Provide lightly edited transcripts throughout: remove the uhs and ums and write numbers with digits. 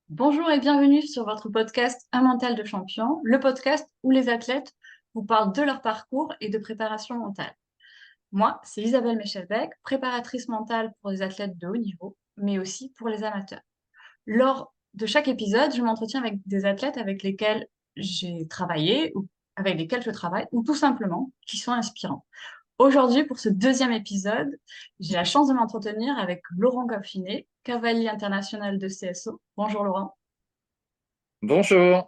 Bonjour et bienvenue sur votre podcast Un mental de champion, le podcast où les athlètes vous parlent de leur parcours et de préparation mentale. Moi, c'est Isabelle Mechelbeck, préparatrice mentale pour les athlètes de haut niveau, mais aussi pour les amateurs. Lors de chaque épisode, je m'entretiens avec des athlètes avec lesquels j'ai travaillé ou avec lesquels je travaille, ou tout simplement qui sont inspirants. Aujourd'hui, pour ce deuxième épisode, j'ai la chance de m'entretenir avec Laurent Goffinet, cavalier international de CSO. Bonjour Laurent. Bonjour.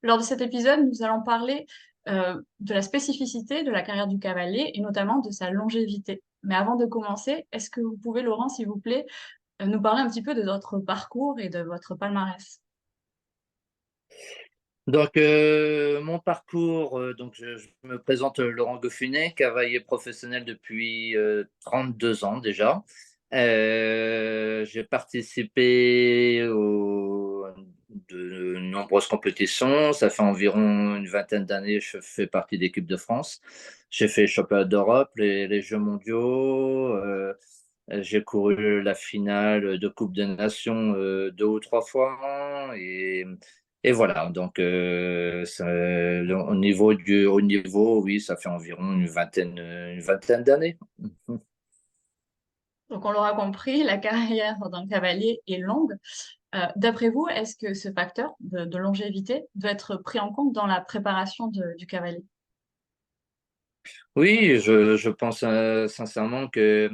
Lors de cet épisode, nous allons parler de la spécificité de la carrière du cavalier et notamment de sa longévité. Mais avant de commencer, est-ce que vous pouvez, Laurent, s'il vous plaît, nous parler un petit peu de votre parcours et de votre palmarès? Mon parcours, je me présente Laurent Goffinet, cavalier professionnel depuis 32 ans déjà. J'ai participé de nombreuses compétitions. Ça fait environ une vingtaine d'années, je fais partie de l'équipe de France. J'ai fait les championnats d'Europe, les Jeux mondiaux. J'ai couru la finale de Coupe des Nations deux ou trois fois. Et voilà, au niveau du haut niveau, oui, ça fait environ une vingtaine d'années. Donc, on l'aura compris, la carrière d'un cavalier est longue. D'après vous, est-ce que ce facteur de longévité doit être pris en compte dans la préparation du cavalier? Oui, je pense sincèrement que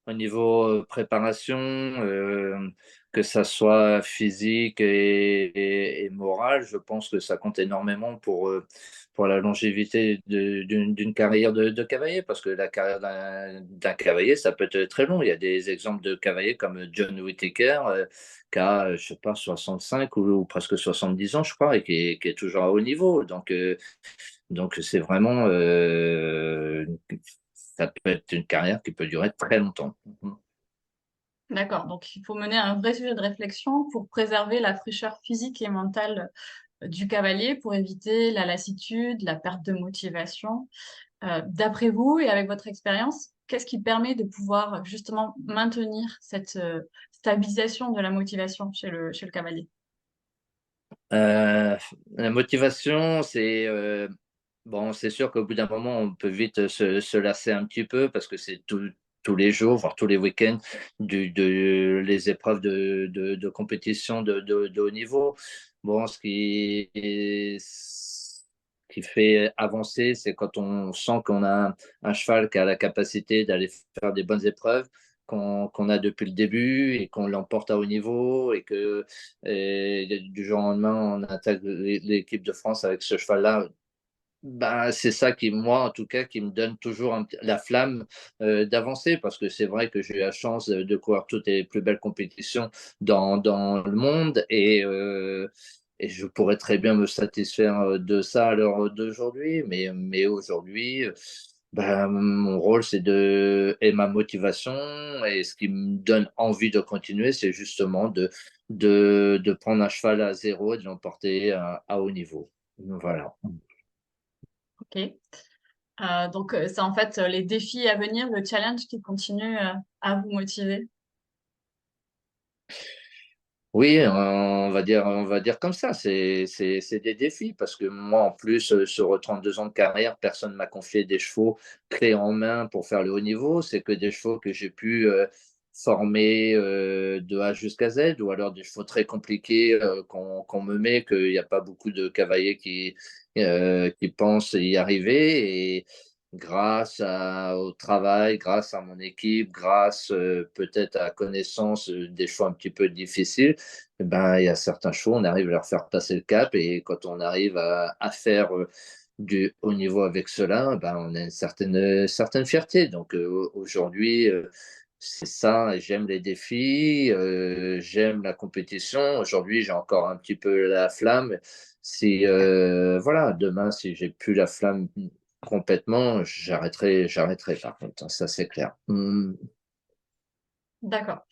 au niveau préparation, que ça soit physique et moral, je pense que ça compte énormément pour la longévité d'une carrière de cavalier, parce que la carrière d'un cavalier, ça peut être très long. Il y a des exemples de cavaliers comme John Whittaker, qui a, je sais pas, 65 ou presque 70 ans, je crois, et qui est toujours à haut niveau. Donc c'est vraiment, ça peut être une carrière qui peut durer très longtemps. D'accord, donc il faut mener un vrai sujet de réflexion pour préserver la fraîcheur physique et mentale du cavalier, pour éviter la lassitude, la perte de motivation. D'après vous et avec votre expérience, qu'est-ce qui permet de pouvoir justement maintenir cette stabilisation de la motivation chez le cavalier? La motivation, bon, c'est sûr qu'au bout d'un moment, on peut vite se lasser un petit peu parce que c'est tous les jours, voire tous les week-ends, les épreuves de compétition de haut niveau. Bon, ce qui fait avancer, c'est quand on sent qu'on a un cheval qui a la capacité d'aller faire des bonnes épreuves, qu'on a depuis le début et qu'on l'emporte à haut niveau et que du jour au lendemain, on attaque l'équipe de France avec ce cheval-là. Ben, c'est ça qui, moi, en tout cas, qui me donne toujours la flamme d'avancer, parce que c'est vrai que j'ai eu la chance de courir toutes les plus belles compétitions dans le monde, et je pourrais très bien me satisfaire de ça à l'heure d'aujourd'hui, mais aujourd'hui, ben, mon rôle, et ma motivation, et ce qui me donne envie de continuer, c'est justement de prendre un cheval à zéro et de l'emporter à haut niveau. Voilà. Ok. Donc, c'est en fait les défis à venir, le challenge qui continue à vous motiver. Oui, on va dire comme ça, c'est des défis, parce que moi, en plus, sur 32 ans de carrière, personne ne m'a confié des chevaux clés en main pour faire le haut niveau. C'est que des chevaux que j'ai pu former de A jusqu'à Z, ou alors des chevaux très compliqués qu'on me met, qu'il n'y a pas beaucoup de cavaliers qui pensent y arriver. Et au travail, grâce à mon équipe, grâce peut-être à la connaissance des choix un petit peu difficiles, eh ben, il y a certains choix, on arrive à leur faire passer le cap. Et quand on arrive à faire du haut niveau avec cela, ben, on a une certaine fierté. Donc aujourd'hui, c'est ça, j'aime les défis, j'aime la compétition. Aujourd'hui, j'ai encore un petit peu la flamme. Si voilà, demain, si j'ai plus la flamme complètement, j'arrêterai par contre, ça c'est clair. D'accord.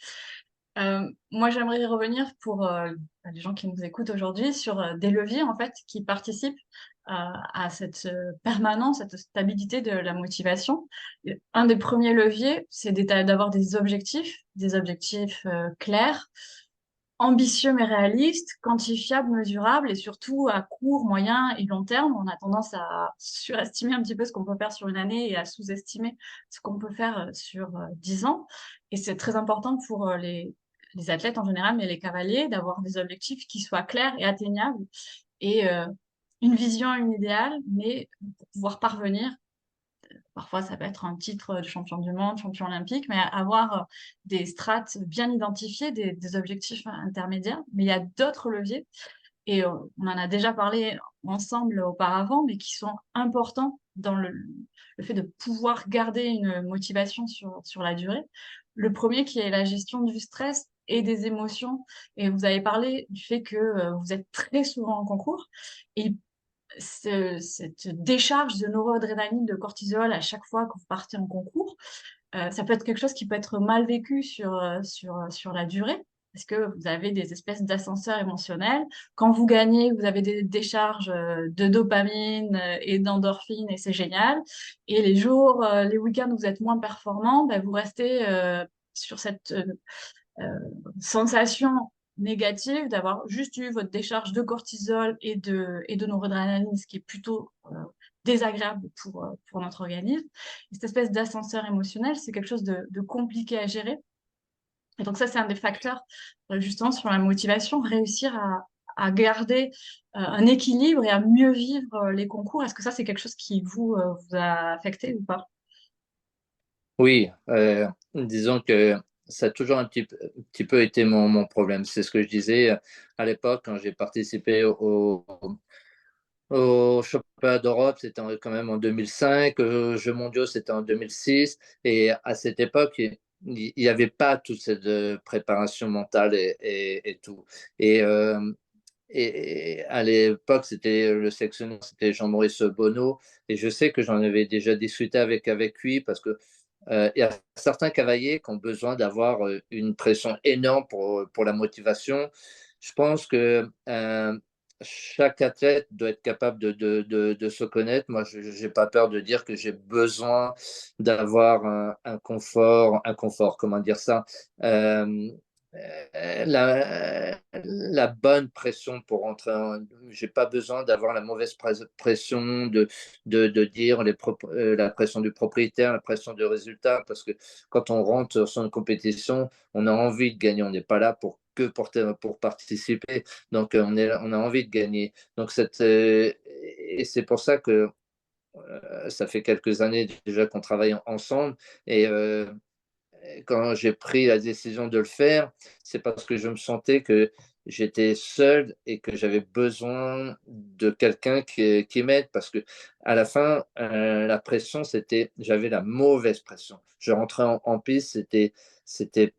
Moi, j'aimerais y revenir pour les gens qui nous écoutent aujourd'hui sur des leviers en fait qui participent à cette permanence, cette stabilité de la motivation. Et un des premiers leviers, c'est d'avoir des objectifs clairs, ambitieux mais réaliste, quantifiable, mesurable et surtout à court, moyen et long terme. On a tendance à surestimer un petit peu ce qu'on peut faire sur une année et à sous-estimer ce qu'on peut faire sur 10 ans. Et c'est très important pour les athlètes en général, mais les cavaliers, d'avoir des objectifs qui soient clairs et atteignables et une vision, une idéale, mais pour pouvoir parvenir. Parfois, ça peut être un titre de champion du monde, champion olympique, mais avoir des strates bien identifiées, des objectifs intermédiaires. Mais il y a d'autres leviers, et on en a déjà parlé ensemble auparavant, mais qui sont importants dans le fait de pouvoir garder une motivation sur la durée. Le premier qui est la gestion du stress et des émotions. Et vous avez parlé du fait que vous êtes très souvent en concours. Et cette décharge de noradrénaline, de cortisol à chaque fois que vous partez en concours, ça peut être quelque chose qui peut être mal vécu sur la durée, parce que vous avez des espèces d'ascenseurs émotionnels. Quand vous gagnez, vous avez des décharges de dopamine et d'endorphine, et c'est génial. Et les jours, les week-ends où vous êtes moins performant, ben, vous restez sur cette euh, sensation négative d'avoir juste eu votre décharge de cortisol et de noradrénaline, ce qui est plutôt désagréable pour notre organisme. Et cette espèce d'ascenseur émotionnel, c'est quelque chose de compliqué à gérer. Et donc ça, c'est un des facteurs justement sur la motivation, réussir à garder un équilibre et à mieux vivre les concours. Est-ce que ça, c'est quelque chose qui vous a affecté ou pas? Oui, disons que ça a toujours petit peu été mon problème. C'est ce que je disais à l'époque quand j'ai participé au championnat d'Europe, c'était quand même en 2005, aux Jeux mondiaux, c'était en 2006. Et à cette époque, il n'y avait pas toute cette préparation mentale et tout. Et, euh, et à l'époque, c'était le sélectionneur, c'était Jean-Maurice Bonneau. Et je sais que j'en avais déjà discuté avec lui parce que il y a certains cavaliers qui ont besoin d'avoir une pression énorme pour la motivation. Je pense que chaque athlète doit être capable de se connaître. Moi, je n'ai pas peur de dire que j'ai besoin d'avoir un confort, comment dire ça, euh, la bonne pression pour rentrer. J'ai pas besoin d'avoir la mauvaise pression de dire la pression du propriétaire, la pression du résultat, parce que quand on rentre sur une compétition, on a envie de gagner. On n'est pas là pour participer. Donc, on a envie de gagner. Donc, et c'est pour ça que ça fait quelques années déjà qu'on travaille ensemble. Et quand j'ai pris la décision de le faire, c'est parce que je me sentais que j'étais seul et que j'avais besoin de quelqu'un qui m'aide parce que à la fin, la pression, j'avais la mauvaise pression. Je rentrais en piste, c'était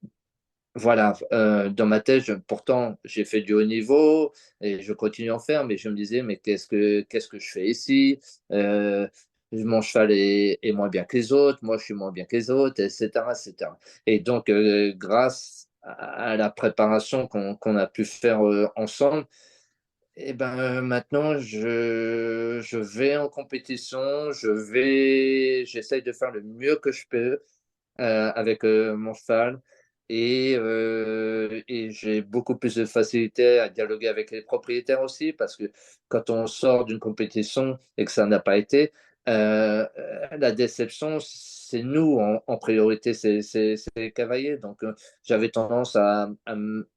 voilà, dans ma tête, pourtant, j'ai fait du haut niveau et je continue à en faire, mais je me disais, mais qu'est-ce que je fais ici? Euh, Mon cheval est moins bien que les autres, moi, je suis moins bien que les autres, etc., etc. Et donc, grâce à la préparation qu'on a pu faire ensemble, et ben, maintenant, je vais en compétition, j'essaye de faire le mieux que je peux avec mon cheval. Et j'ai beaucoup plus de facilité à dialoguer avec les propriétaires aussi, parce que quand on sort d'une compétition et que ça n'a pas été, la déception, c'est nous en priorité, c'est les cavaliers. Donc, j'avais tendance à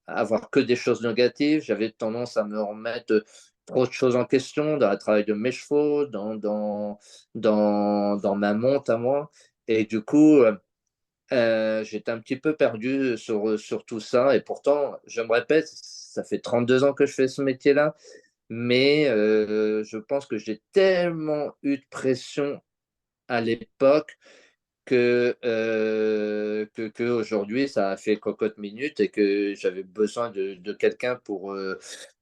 avoir que des choses négatives, j'avais tendance à me remettre trop de choses en question dans le travail de mes chevaux, dans ma monte à moi. Et du coup, j'étais un petit peu perdu sur tout ça. Et pourtant, je me répète, ça fait 32 ans que je fais ce métier-là. Mais je pense que j'ai tellement eu de pression à l'époque que aujourd'hui, ça a fait cocotte minute et que j'avais besoin de quelqu'un pour,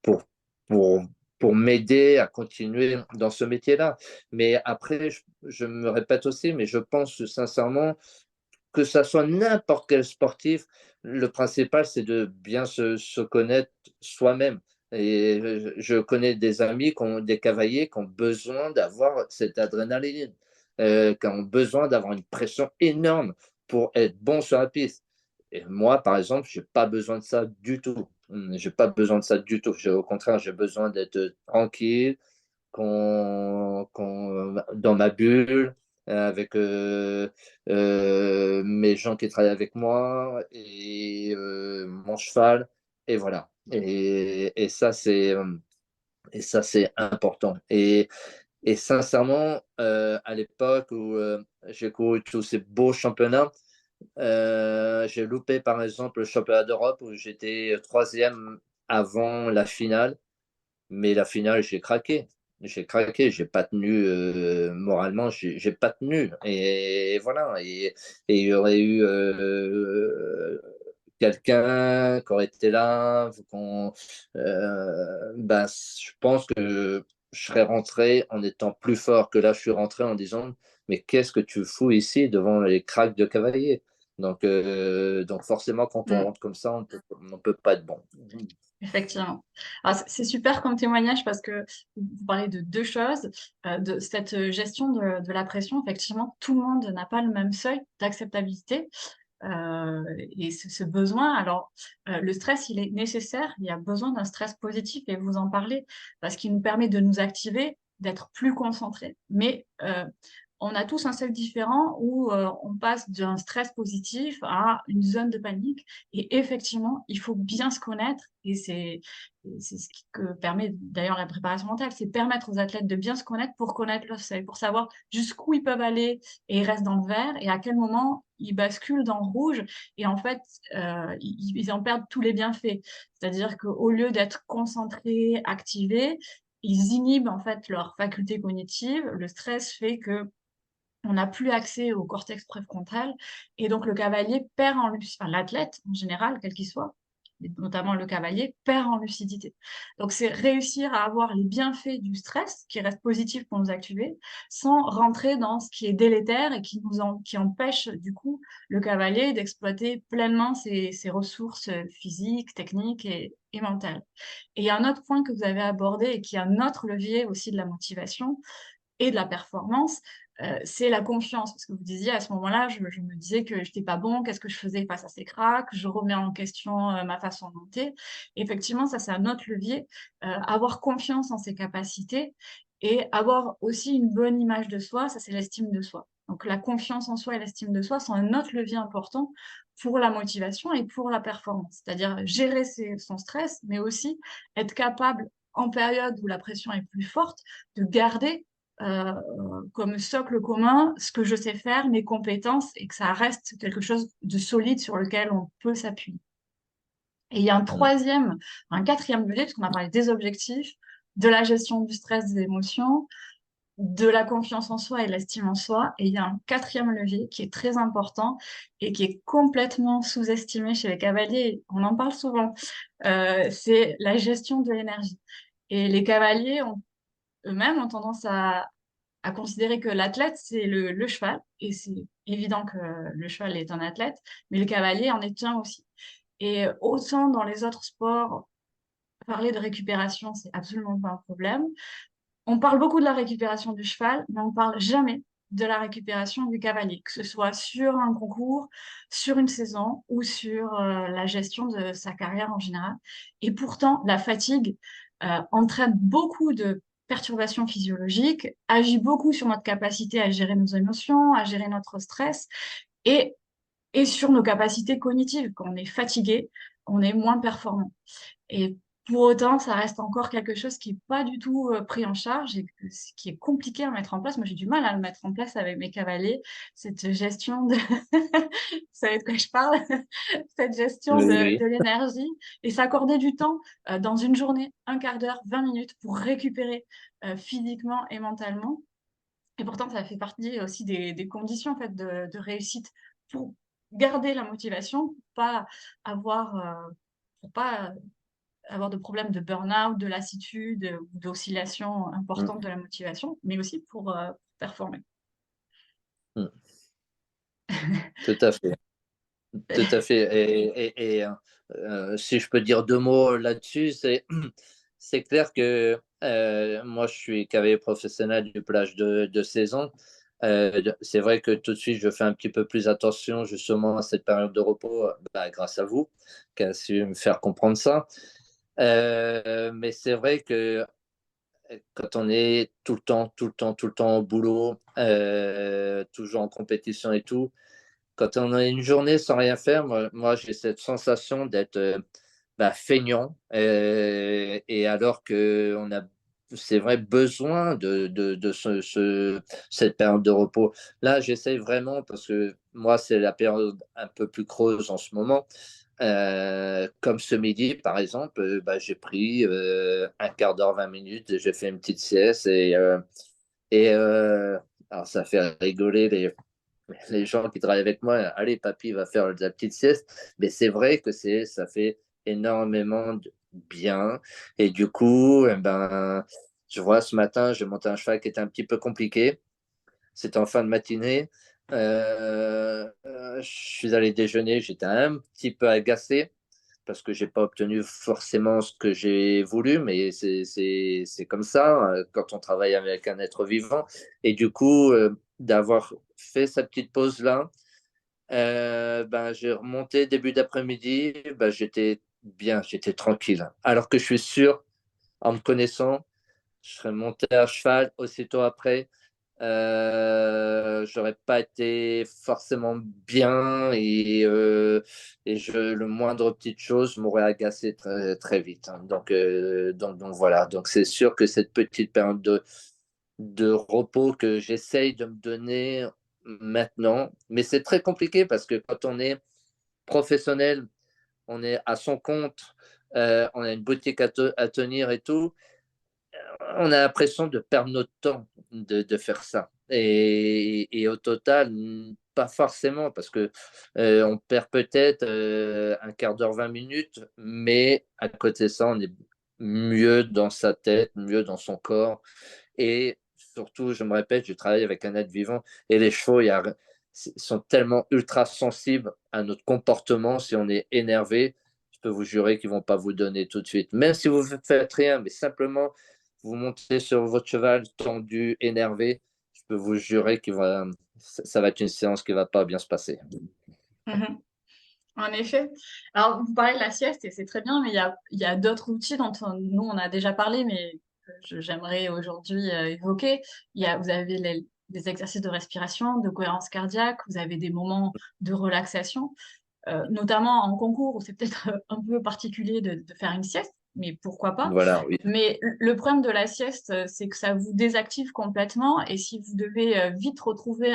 pour, pour m'aider à continuer dans ce métier-là. Mais après, je me répète aussi, mais je pense sincèrement que ça soit n'importe quel sportif, le principal, c'est de bien se connaître soi-même. Et je connais des amis, des cavaliers qui ont besoin d'avoir cette adrénaline, qui ont besoin d'avoir une pression énorme pour être bon sur la piste. Et moi, par exemple, j'ai pas besoin de ça du tout. J'ai pas besoin de ça du tout. Au contraire, j'ai besoin d'être tranquille, dans ma bulle, avec mes gens qui travaillent avec moi et mon cheval, et voilà. Et ça, c'est important. Et sincèrement, à l'époque où j'ai couru tous ces beaux championnats, j'ai loupé par exemple le championnat d'Europe où j'étais troisième avant la finale, mais la finale, j'ai craqué. J'ai craqué, j'ai pas tenu moralement, j'ai pas tenu. Et voilà. Et il y aurait eu quelqu'un qui aurait été là, ben, je pense que je serais rentré en étant plus fort que là, je suis rentré en disant, mais qu'est-ce que tu fous ici devant les cracks de cavalier? Donc forcément, quand on Mm. rentre comme ça, on peut pas être bon. Effectivement. Alors, c'est super comme témoignage parce que vous parlez de deux choses, de cette gestion de la pression. Effectivement, tout le monde n'a pas le même seuil d'acceptabilité et ce besoin. Alors, le stress, il est nécessaire. Il y a besoin d'un stress positif et vous en parlez parce qu'il nous permet de nous activer, d'être plus concentrés. Mais on a tous un seuil différent où on passe d'un stress positif à une zone de panique. Et effectivement, il faut bien se connaître. C'est ce qui que permet d'ailleurs la préparation mentale, c'est permettre aux athlètes de bien se connaître pour connaître leur seuil, pour savoir jusqu'où ils peuvent aller et ils restent dans le vert et à quel moment ils basculent dans le rouge. Et en fait, ils en perdent tous les bienfaits. C'est-à-dire qu'au lieu d'être concentrés, activés, ils inhibent en fait leurs facultés cognitives. Le stress fait que on n'a plus accès au cortex préfrontal et donc le cavalier perd en lucidité, enfin, l'athlète en général, quel qu'il soit, et notamment le cavalier, perd en lucidité. Donc c'est réussir à avoir les bienfaits du stress qui reste positif pour nous activer sans rentrer dans ce qui est délétère et qui empêche du coup le cavalier d'exploiter pleinement ses ressources physiques, techniques et mentales. Et il y a un autre point que vous avez abordé et qui est un autre levier aussi de la motivation, et de la performance, c'est la confiance. Parce que vous disiez à ce moment-là, je me disais que j'étais pas bon, qu'est-ce que je faisais face à ces cracks, je remets en question ma façon de monter. Effectivement, ça c'est un autre levier, avoir confiance en ses capacités et avoir aussi une bonne image de soi, ça c'est l'estime de soi. Donc la confiance en soi et l'estime de soi sont un autre levier important pour la motivation et pour la performance. C'est-à-dire gérer son stress, mais aussi être capable, en période où la pression est plus forte, de garder euh, comme socle commun ce que je sais faire, mes compétences, et que ça reste quelque chose de solide sur lequel on peut s'appuyer. Et il y a un quatrième levier, parce qu'on a parlé des objectifs, de la gestion du stress, des émotions, de la confiance en soi et de l'estime en soi. Et il y a un quatrième levier qui est très important et qui est complètement sous-estimé chez les cavaliers. On en parle souvent. C'est la gestion de l'énergie. Et les cavaliers eux-mêmes ont tendance à considérer que l'athlète, c'est le cheval, et c'est évident que le cheval est un athlète, mais le cavalier en est un aussi. Et autant dans les autres sports, parler de récupération, c'est absolument pas un problème. On parle beaucoup de la récupération du cheval, mais on parle jamais de la récupération du cavalier, que ce soit sur un concours, sur une saison ou sur la gestion de sa carrière en général. Et pourtant, la fatigue entraîne beaucoup de perturbations physiologiques, agit beaucoup sur notre capacité à gérer nos émotions, à gérer notre stress et, et sur nos capacités cognitives. Quand on est fatigué, on est moins performant. Et pour autant, ça reste encore quelque chose qui n'est pas du tout pris en charge et qui est compliqué à mettre en place. Moi, j'ai du mal à le mettre en place avec mes cavaliers, cette gestion de... Vous savez de quoi je parle? Cette gestion Oui, de oui. l'énergie et s'accorder du temps dans une journée, un quart d'heure, 20 minutes pour récupérer physiquement et mentalement. Et pourtant, ça fait partie aussi des conditions en fait, de réussite pour garder la motivation, avoir, pour pas avoir de problèmes de burn-out, de lassitude ou d'oscillation Mm, importante de la motivation, mais aussi pour performer. mm. Tout à fait. Tout à fait. Si je peux dire deux mots là-dessus, c'est clair que moi, je suis cavalier professionnel du plage de saison. C'est vrai que tout de suite, je fais un petit peu plus attention justement à cette période de repos, bah, grâce à vous, qui a su me faire comprendre ça. Mais c'est vrai que quand on est tout le temps, tout le temps, tout le temps au boulot, toujours en compétition et tout, quand on a une journée sans rien faire, moi j'ai cette sensation d'être bah, feignant, et alors qu'on a, c'est vrai, besoin de cette période de repos. Là, j'essaye vraiment, parce que moi, c'est la période un peu plus creuse en ce moment. Comme ce midi, par exemple, bah, j'ai pris un quart d'heure, 20 minutes, j'ai fait une petite sieste et alors ça fait rigoler les gens qui travaillent avec moi. Allez, papy va faire la petite sieste, mais c'est vrai que ça fait énormément de bien. Et du coup, eh ben, je vois ce matin, j'ai monté un cheval qui était un petit peu compliqué. C'était en fin de matinée. Je suis allé déjeuner, j'étais un petit peu agacé parce que j'ai pas obtenu forcément ce que j'ai voulu, mais c'est comme ça quand on travaille avec un être vivant. Et du coup, d'avoir fait sa petite pause là, ben, j'ai remonté début d'après-midi, ben, j'étais bien, j'étais tranquille. Alors que je suis sûr, en me connaissant, je serais monté à cheval aussitôt après, j'aurais pas été forcément bien le moindre petite chose m'aurait agacé très, très vite, hein. Donc voilà, donc c'est sûr que cette petite période de repos que j'essaye de me donner maintenant, mais c'est très compliqué parce que quand on est professionnel, on est à son compte, on a une boutique à tenir et tout, on a l'impression de perdre notre temps de faire ça. Et au total, pas forcément, parce que on perd peut-être un quart d'heure, 20 minutes, mais à côté de ça, on est mieux dans sa tête, mieux dans son corps. Et surtout, je me répète, je travaille avec un être vivant et les chevaux, sont tellement ultra sensibles à notre comportement. Si on est énervé, je peux vous jurer qu'ils ne vont pas vous donner tout de suite. Même si vous ne faites rien, mais simplement vous montez sur votre cheval tendu, énervé, je peux vous jurer que ça va être une séance qui ne va pas bien se passer. Mhm. En effet. Alors, vous parlez de la sieste et c'est très bien, mais il y a d'autres outils dont nous, on a déjà parlé, mais que j'aimerais aujourd'hui évoquer. Vous avez des exercices de respiration, de cohérence cardiaque, vous avez des moments de relaxation, notamment en concours où c'est peut-être un peu particulier de faire une sieste, mais pourquoi pas. Voilà, oui. Mais le problème de la sieste, c'est que ça vous désactive complètement et si vous devez vite retrouver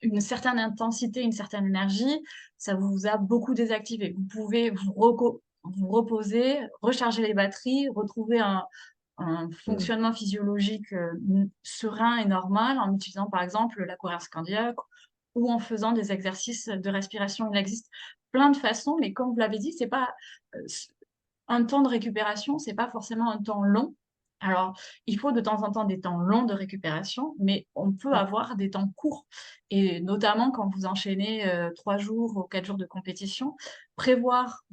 une certaine intensité, une certaine énergie, ça vous a beaucoup désactivé. Vous pouvez vous reposer, recharger les batteries, retrouver un Mm. fonctionnement physiologique serein et normal en utilisant par exemple la cohérence cardiaque ou en faisant des exercices de respiration. Il existe plein de façons, mais comme vous l'avez dit, c'est pas un temps de récupération, c'est pas forcément un temps long. Alors, il faut de temps en temps des temps longs de récupération, mais on peut avoir des temps courts. Et notamment quand vous enchaînez 3 jours ou 4 jours de compétition, prévoir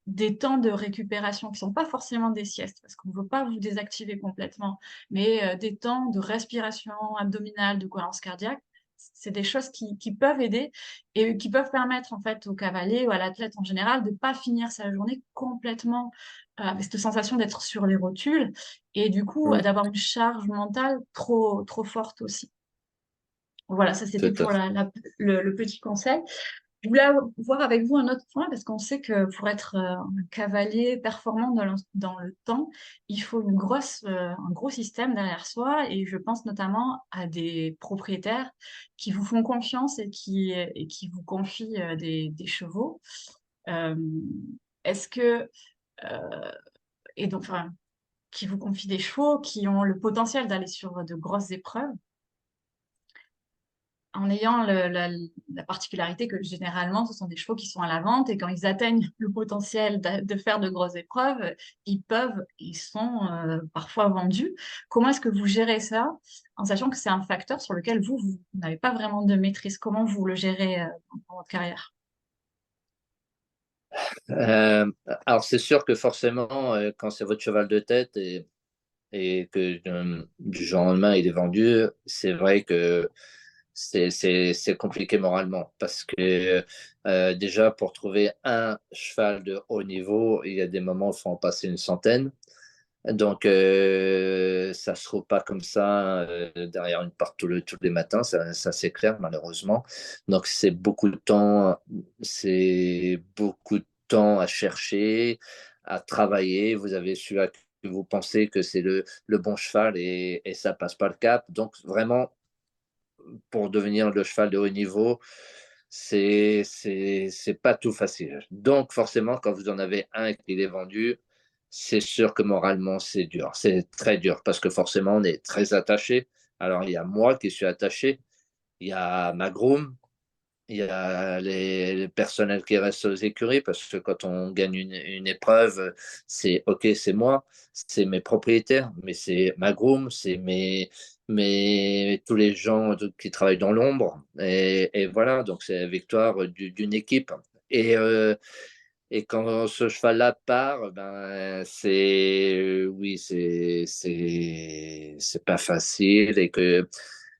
des temps de récupération qui ne sont pas forcément des siestes, parce qu'on ne veut pas vous désactiver complètement, mais des temps de respiration abdominale, de cohérence cardiaque, c'est des choses qui peuvent aider et qui peuvent permettre en fait au cavalier ou à l'athlète en général de ne pas finir sa journée complètement avec cette sensation d'être sur les rotules et du coup Mm. d'avoir une charge mentale trop forte aussi. Voilà, ça c'était Tout à pour fait. le petit conseil. Je voulais voir avec vous un autre point parce qu'on sait que pour être un cavalier performant dans le temps, il faut un gros système derrière soi et je pense notamment à des propriétaires qui vous font confiance et qui vous confient des chevaux. Euh, est-ce que, euh, et donc, enfin, qui vous confient des chevaux qui ont le potentiel d'aller sur de grosses épreuves en ayant la particularité que généralement, ce sont des chevaux qui sont à la vente et quand ils atteignent le potentiel de faire de grosses épreuves, ils sont parfois vendus. Comment est-ce que vous gérez ça en sachant que c'est un facteur sur lequel vous n'avez pas vraiment de maîtrise? Comment vous le gérez dans votre carrière? Euh, alors, c'est sûr que forcément, quand c'est votre cheval de tête et que du jour au lendemain il est vendu, c'est vrai que c'est compliqué moralement parce que déjà, pour trouver un cheval de haut niveau, il y a des moments où il faut en passer une centaine. Donc, ça ne se trouve pas comme ça derrière une porte tous les matins, ça c'est clair, malheureusement. Donc, c'est beaucoup de temps à chercher, à travailler. Vous avez celui-là que vous pensez que c'est le bon cheval et ça passe pas le cap. Donc, vraiment, pour devenir le cheval de haut niveau, c'est pas tout facile. Donc, forcément, quand vous en avez un qui est vendu, c'est sûr que moralement, c'est dur. C'est très dur parce que forcément, on est très attaché. Alors, il y a moi qui suis attaché, il y a ma groom, il y a les personnels qui restent aux écuries parce que quand on gagne une épreuve, c'est OK, c'est moi, c'est mes propriétaires, mais c'est ma groom, c'est tous les gens qui travaillent dans l'ombre. Et voilà, donc c'est la victoire d'une équipe. Et, euh, et quand ce cheval-là part, ben, oui, c'est pas facile. Et que,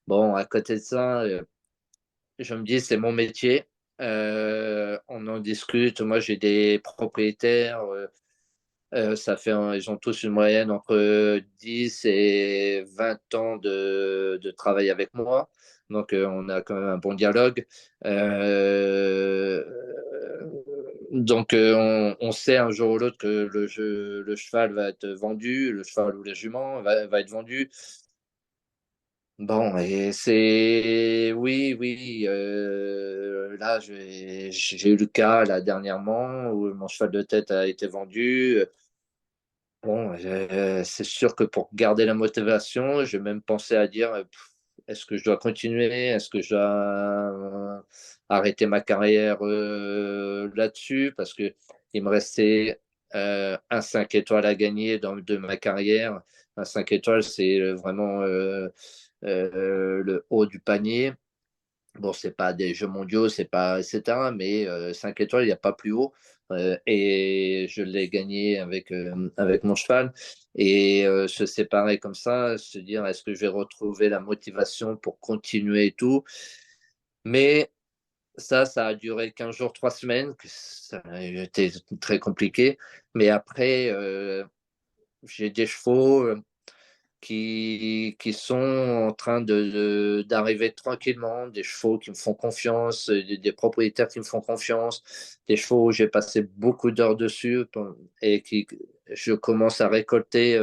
bon, à côté de ça, je me dis, c'est mon métier. On en discute. Moi, j'ai des propriétaires. Ils ont tous une moyenne entre 10 et 20 ans de travail avec moi. Donc, on a quand même un bon dialogue. Euh, donc, on sait un jour ou l'autre que le cheval va être vendu, le cheval ou la jument va être vendu. Bon, et oui, oui, là, j'ai eu le cas, là, dernièrement, où mon cheval de tête a été vendu. Bon, c'est sûr que pour garder la motivation, j'ai même pensé à dire, est-ce que je dois continuer? Est-ce que je dois arrêter ma carrière là-dessus? Parce que il me restait un 5 étoiles à gagner de ma carrière. Un 5 étoiles, c'est vraiment le haut du panier. Bon, c'est pas des jeux mondiaux, c'est pas, etc. Mais 5 étoiles, il n'y a pas plus haut. Et je l'ai gagné avec mon cheval. Et se séparer comme ça, se dire est-ce que je vais retrouver la motivation pour continuer et tout. Mais ça a duré 15 jours, 3 semaines. Ça a été très compliqué. Mais après, j'ai des chevaux. Qui sont en train d'arriver tranquillement, des chevaux qui me font confiance, des propriétaires qui me font confiance, des chevaux où j'ai passé beaucoup d'heures dessus et je commence à récolter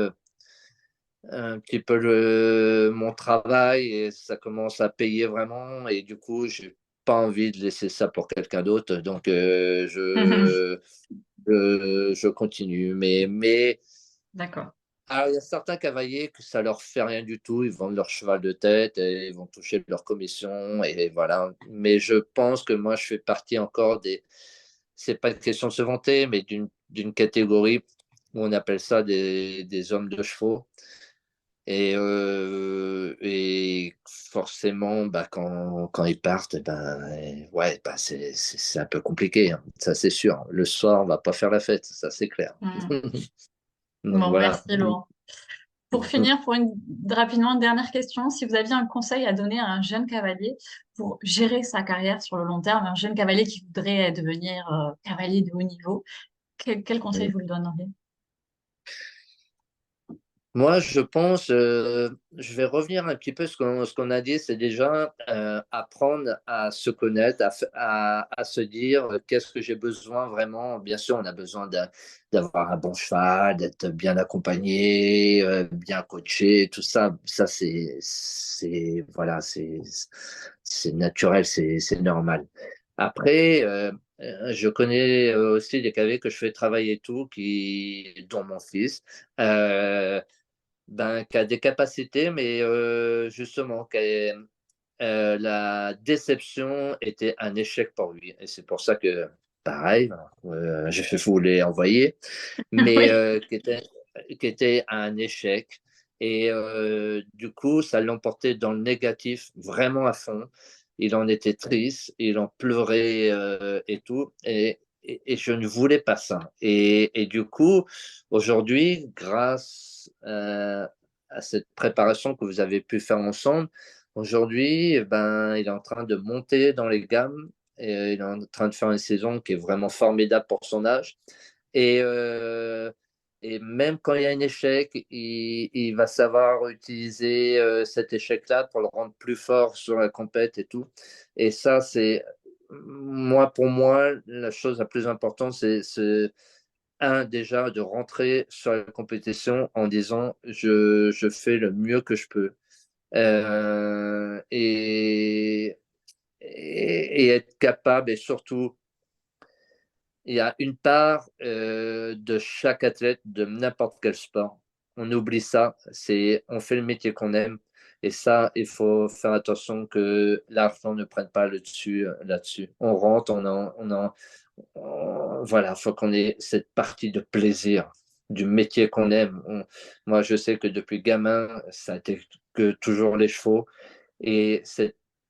un petit peu mon travail et ça commence à payer vraiment et du coup, j'ai pas envie de laisser ça pour quelqu'un d'autre, donc je continue. Mais D'accord. alors, il y a certains cavaliers que ça leur fait rien du tout, ils vendent leur cheval de tête et ils vont toucher leur commission et voilà. Mais je pense que moi, je fais partie encore c'est pas une question de se vanter, mais d'une catégorie où on appelle ça des hommes de chevaux. Et forcément, bah, quand ils partent, ben, ouais, bah, c'est un peu compliqué, hein. Ça c'est sûr. Le soir, on va pas faire la fête, ça c'est clair. Hmm. Donc Bon, voilà. merci Laurent. Pour finir, rapidement, une dernière question. Si vous aviez un conseil à donner à un jeune cavalier pour gérer sa carrière sur le long terme, un jeune cavalier qui voudrait devenir cavalier de haut niveau, quel conseil vous lui donneriez? Moi, je pense, je vais revenir un petit peu ce qu'on a dit, c'est déjà apprendre à se connaître, à se dire qu'est-ce que j'ai besoin vraiment. Bien sûr, on a besoin d'avoir un bon cheval, d'être bien accompagné, bien coaché, tout ça. Ça, voilà, c'est naturel, c'est normal. Après, je connais aussi des cavaliers que je fais travailler et tout, dont mon fils. Ben, qui a des capacités, mais justement, la déception était un échec pour lui. Et c'est pour ça que, pareil, je voulais envoyer, mais Oui. qui était un échec. Et du coup, ça l'emportait dans le négatif vraiment à fond. Il en était triste, il en pleurait et tout. Et je ne voulais pas ça. Et du coup, aujourd'hui, grâce à cette préparation que vous avez pu faire ensemble, Aujourd'hui, il est en train de monter dans les gammes et il est en train de faire une saison qui est vraiment formidable pour son âge. Et, euh, et même quand il y a un échec, il va savoir utiliser cet échec-là pour le rendre plus fort sur la compète et tout. Et ça, c'est pour moi, la chose la plus importante, c'est un, déjà, de rentrer sur la compétition en disant je fais le mieux que je peux. Euh, et, et être capable, et surtout, il y a une part de chaque athlète de n'importe quel sport. On oublie ça, c'est on fait le métier qu'on aime. Et ça, il faut faire attention que l'argent ne prenne pas le dessus là-dessus. On rentre, voilà, il faut qu'on ait cette partie de plaisir du métier qu'on aime. Moi, je sais que depuis gamin, ça a été que toujours les chevaux. Et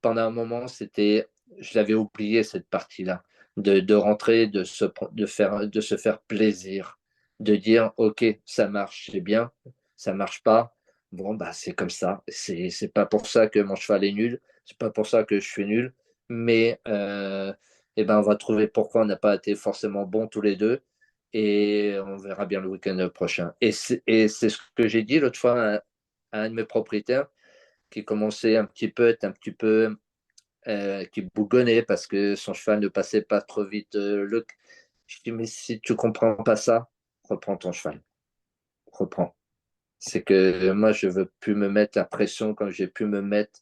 pendant un moment, je l'avais oublié cette partie-là, de rentrer, de se faire plaisir, de dire, OK, ça marche, c'est bien, ça marche pas. Bon, bah, c'est comme ça. C'est pas pour ça que mon cheval est nul, c'est pas pour ça que je suis nul, mais on va trouver pourquoi on n'a pas été forcément bons tous les deux. Et on verra bien le week-end prochain. Et c'est ce que j'ai dit l'autre fois à un de mes propriétaires qui commençait un petit peu, être un petit peu, qui bougonnait parce que son cheval ne passait pas trop vite. Je dis, mais si tu comprends pas ça, reprends ton cheval, reprends. C'est que moi, je veux plus me mettre la pression comme j'ai pu me mettre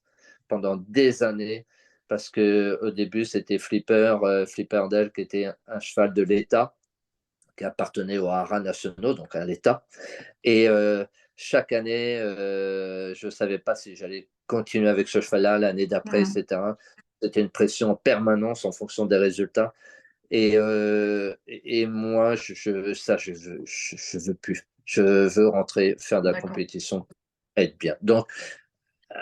pendant des années parce que au début, c'était Flipper Del qui était un cheval de l'État qui appartenait aux haras nationaux, donc à l'État. Et chaque année, je ne savais pas si j'allais continuer avec ce cheval-là l'année d'après, Mm. etc. C'était une pression en permanence en fonction des résultats. Et moi, je veux plus. Je veux rentrer, faire de la D'accord. compétition, être bien. Donc,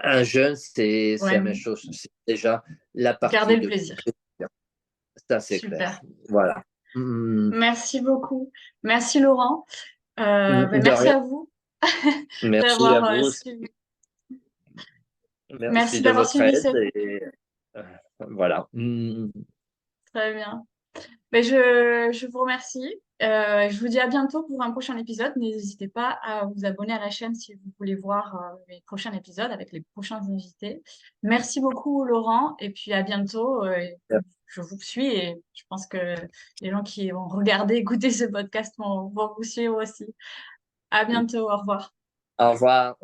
un jeune, c'est la Ouais, même chose. C'est déjà la garder partie le de plaisir. plaisir. Ça, c'est clair. Super. Voilà. Mm. Merci beaucoup. Merci Laurent. De Merci rien. à vous Merci à d'avoir vous. suivi. Merci Merci de d'avoir votre suivi aide. cette. Euh, voilà. Très bien. Mais je vous remercie. Je vous dis à bientôt pour un prochain épisode. N'hésitez pas à vous abonner à la chaîne si vous voulez voir les prochains épisodes avec les prochains invités. Merci beaucoup, Laurent. Et puis à bientôt. Je vous suis et je pense que les gens qui vont regarder, écouter ce podcast vont vous suivre aussi. À bientôt. Au revoir. Au revoir.